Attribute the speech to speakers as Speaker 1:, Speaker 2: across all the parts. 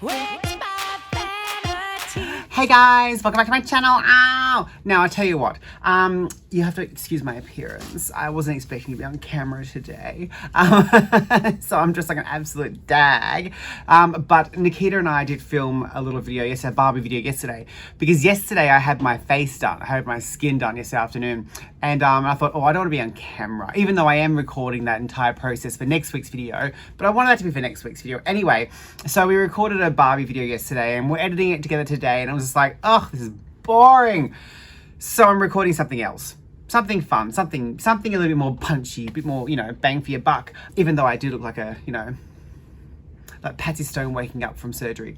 Speaker 1: Wigs by Vanity.
Speaker 2: Hey guys, welcome back to my channel. Ow! Now I tell you what, you have to excuse my appearance. I wasn't expecting to be on camera today, so I'm just like an absolute dag. But Nikita and I did film a little video yesterday, a Barbie video yesterday, because yesterday I had my face done, I had my skin done yesterday afternoon, and I thought, oh, I don't want to be on camera, even though I am recording that entire process for next week's video, but I wanted that to be for next week's video anyway. So we recorded a Barbie video yesterday, and we're editing it together today, and I was just like, oh, this is boring. So I'm recording something else. Something fun, something a little bit more punchy, a bit more, bang for your buck. Even though I do look like a, like Patsy Stone waking up from surgery,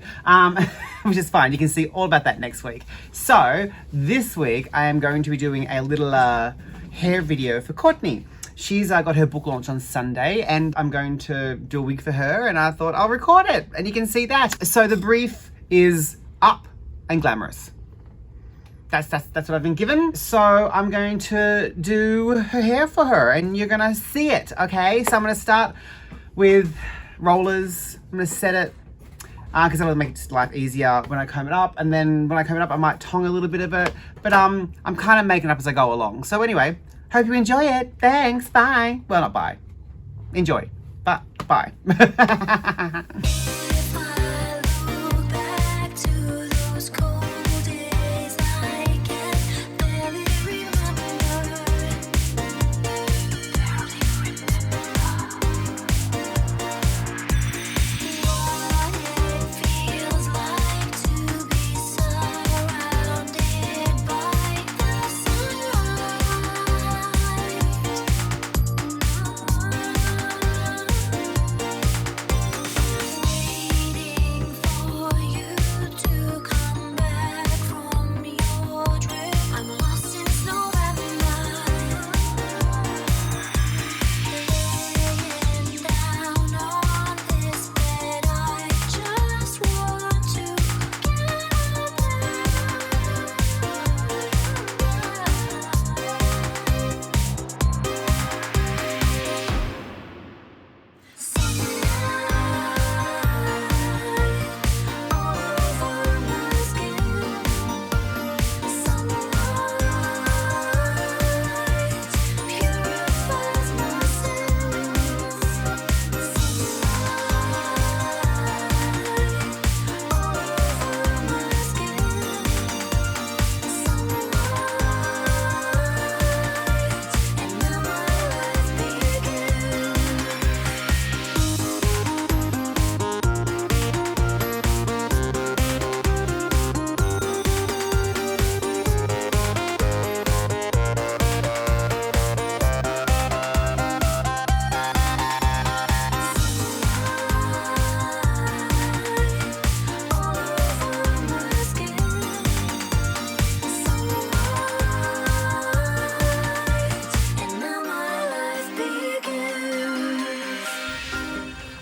Speaker 2: which is fine. You can see all about that next week. So this week I am going to be doing a little hair video for Courtney. She's got her book launch on Sunday, and I'm going to do a wig for her, and I thought I'll record it, and you can see that. So the brief is up and glamorous. That's what I've been given. So I'm going to do her hair for her, and you're gonna see it, okay? So I'm gonna start with rollers. I'm gonna set it, because that'll make just life easier when I comb it up, and then when I comb it up, I might tong a little bit of it, but I'm kind of making it up as I go along. So anyway, hope you enjoy it. Thanks, bye. Well, not bye. Enjoy, but bye.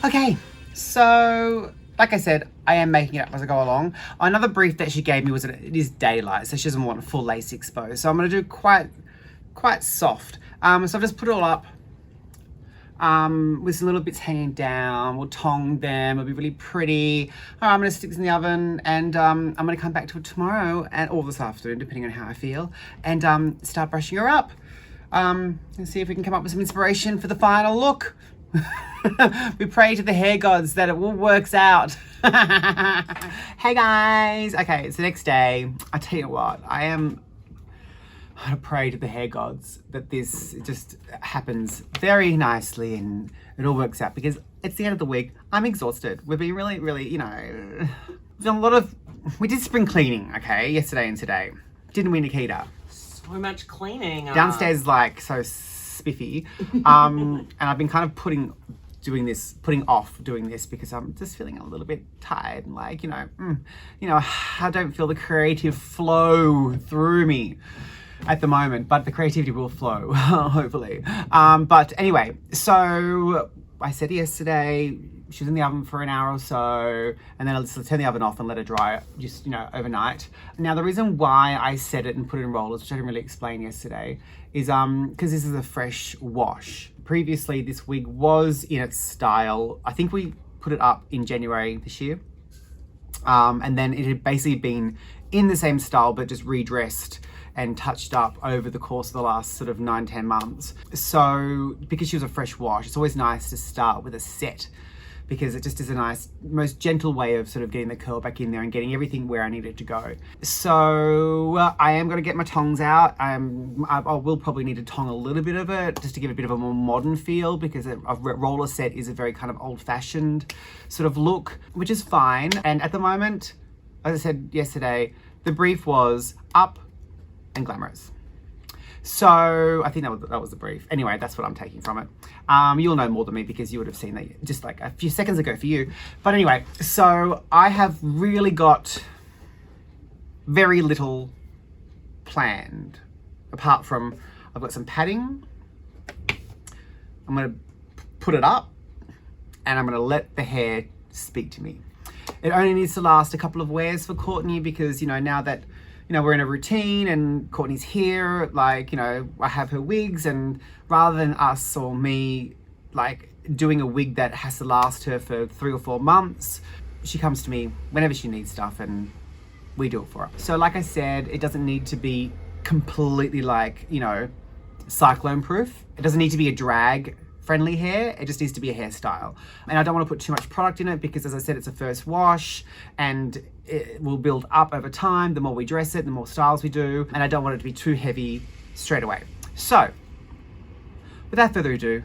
Speaker 2: Okay, so like I said, I am making it up as I go along. Another brief that she gave me was that it is daylight, so she doesn't want full lace exposed. So I'm going to do quite soft. So I've just put it all up with some little bits hanging down. We'll tong them. It'll be really pretty. All right, I'm going to stick this in the oven, and I'm going to come back to it tomorrow or this afternoon, depending on how I feel, and start brushing her up. And see if we can come up with some inspiration for the final look. We pray to the hair gods that it all works out. Hey guys. Okay, it's the next day. I tell you what, I'm gonna pray to the hair gods that this just happens very nicely and it all works out, because it's the end of the week. I'm exhausted. We've been really, we've done we did spring cleaning, okay, yesterday and today. Didn't we, Nikita?
Speaker 3: So much cleaning.
Speaker 2: Downstairs, like, so spiffy. And I've been kind of putting off doing this because I'm just feeling a little bit tired and like, I don't feel the creative flow through me at the moment, but the creativity will flow, hopefully. But anyway, so I said yesterday, she was in the oven for an hour or so, and then I'll just turn the oven off and let it dry just, overnight. Now, the reason why I set it and put it in rollers, which I didn't really explain yesterday, is because this is a fresh wash. Previously, this wig was in its style. I think we put it up in January this year. And then it had basically been in the same style, but just redressed and touched up over the course of the last sort of 9-10 months. So because she was a fresh wash, it's always nice to start with a set, because it just is a nice, most gentle way of sort of getting the curl back in there and getting everything where I need it to go. So I am going to get my tongs out. I will probably need to tong a little bit of it just to give a bit of a more modern feel, because a roller set is a very kind of old-fashioned sort of look, which is fine. And at the moment, as I said yesterday, the brief was up and glamorous. So I think that was the brief. Anyway, that's what I'm taking from it. You'll know more than me because you would have seen that just like a few seconds ago for you. But anyway, so I have really got very little planned, apart from I've got some padding. I'm going to put it up and I'm going to let the hair speak to me. It only needs to last a couple of wears for Courtney, because, you know, now that we're in a routine and Courtney's here, like, I have her wigs, and rather than us or me, like, doing a wig that has to last her for 3 or 4 months, she comes to me whenever she needs stuff and we do it for her. So like I said, it doesn't need to be completely like, cyclone proof. It doesn't need to be a drag friendly hair. It just needs to be a hairstyle. And I don't want to put too much product in it because, as I said, it's a first wash and it will build up over time. The more we dress it, the more styles we do. And I don't want it to be too heavy straight away. So without further ado,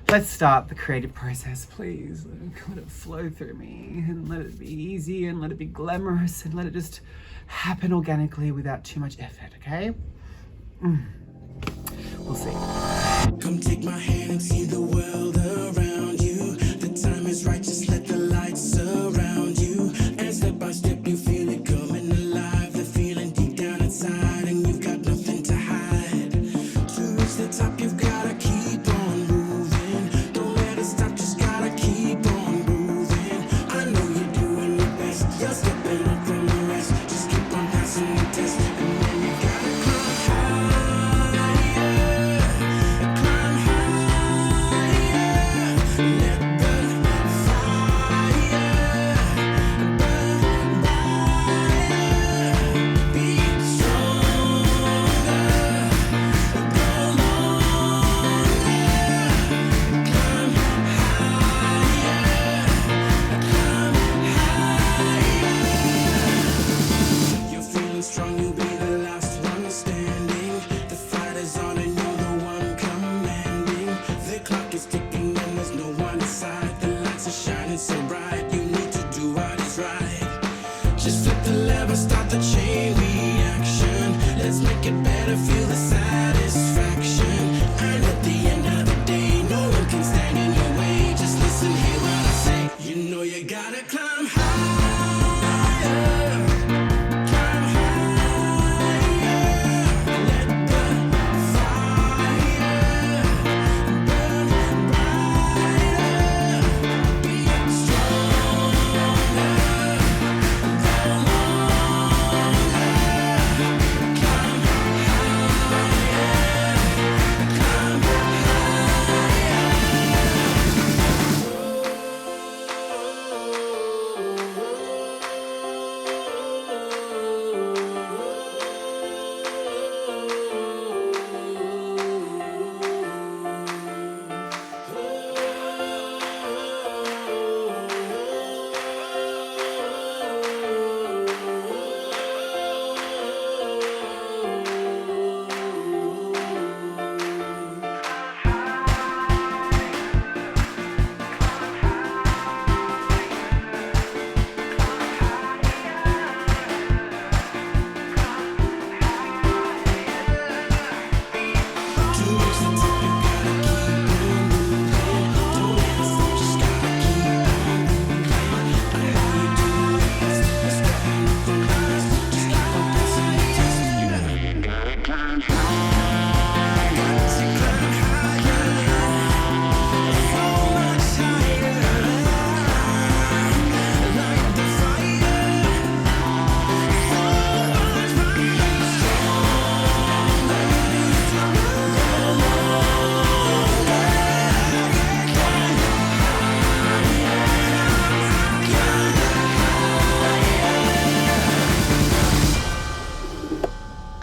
Speaker 2: let's start the creative process, please. Let it flow through me and let it be easy and let it be glamorous and let it just happen organically without too much effort, okay? We'll see.
Speaker 4: Come take my hand and see the world around you. The time is right, just let the lights surround you. And step by step you feel it coming alive. The feeling deep down inside, and you've got nothing to hide. To reach the top you've gotta keep on moving. Don't let it stop, just gotta keep on moving. I know you're doing your best, you're stepping up from the rest. Just keep on passing the test, and then you gotta climb higher. Climb higher. Let the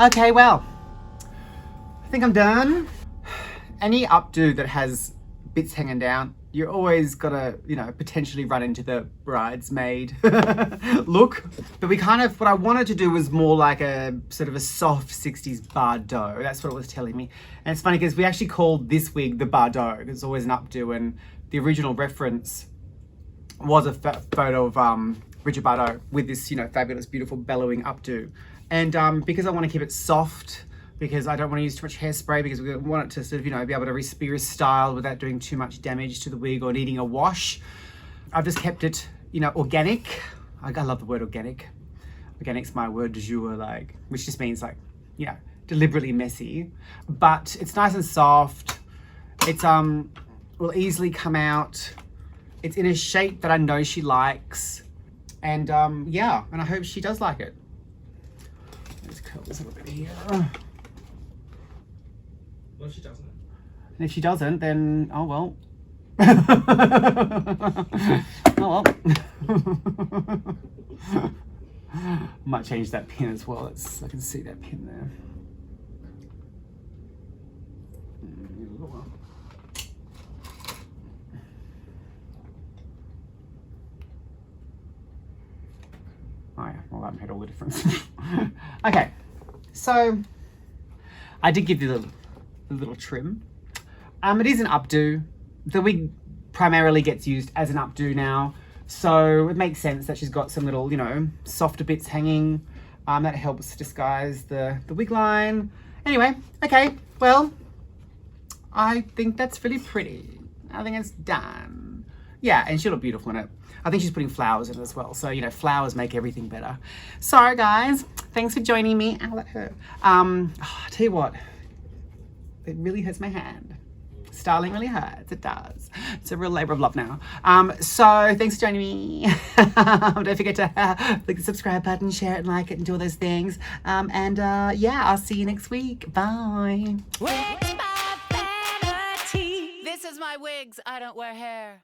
Speaker 2: Okay, well, I think I'm done. Any updo that has bits hanging down, you're always gotta, you know, potentially run into the bridesmaid look. But we kind of, what I wanted to do was more like a sort of a soft 60s Bardot. That's what it was telling me. And it's funny because we actually called this wig the Bardot. It's always an updo, and the original reference was a photo of Richard Bardot with this, you know, fabulous, beautiful, bellowing updo. And because I want to keep it soft, because I don't want to use too much hairspray, because we want it to sort of, you know, be able to be styled without doing too much damage to the wig or needing a wash. I've just kept it, you know, organic. I love the word organic. Organic's my word du jour, like, which just means like, you know, deliberately messy. But it's nice and soft. It's will easily come out. It's in a shape that I know she likes. And yeah, and I hope she does like it. Let's curl this a little bit here.
Speaker 3: Well, she doesn't.
Speaker 2: And if she doesn't, then, oh well. Oh well. Might change that pin as well. I can see that pin there. Oh yeah, well that made all the difference. Okay, so I did give you the little trim. It is an updo. The wig primarily gets used as an updo now, so it makes sense that she's got some little, you know, softer bits hanging. That helps disguise the wig line. Anyway, okay, well, I think that's really pretty. I think it's done. Yeah, and she'll look beautiful in it. I think she's putting flowers in it as well. So, you know, flowers make everything better. So, guys, thanks for joining me. Ow, that hurt. I'll tell you what, it really hurts my hand. Styling really hurts, it does. It's a real labor of love now. So, thanks for joining me. Don't forget to click the subscribe button, share it, and like it, and do all those things. Yeah, I'll see you next week. Bye.
Speaker 1: Wigs by Vanity. This is my wigs. I don't wear hair.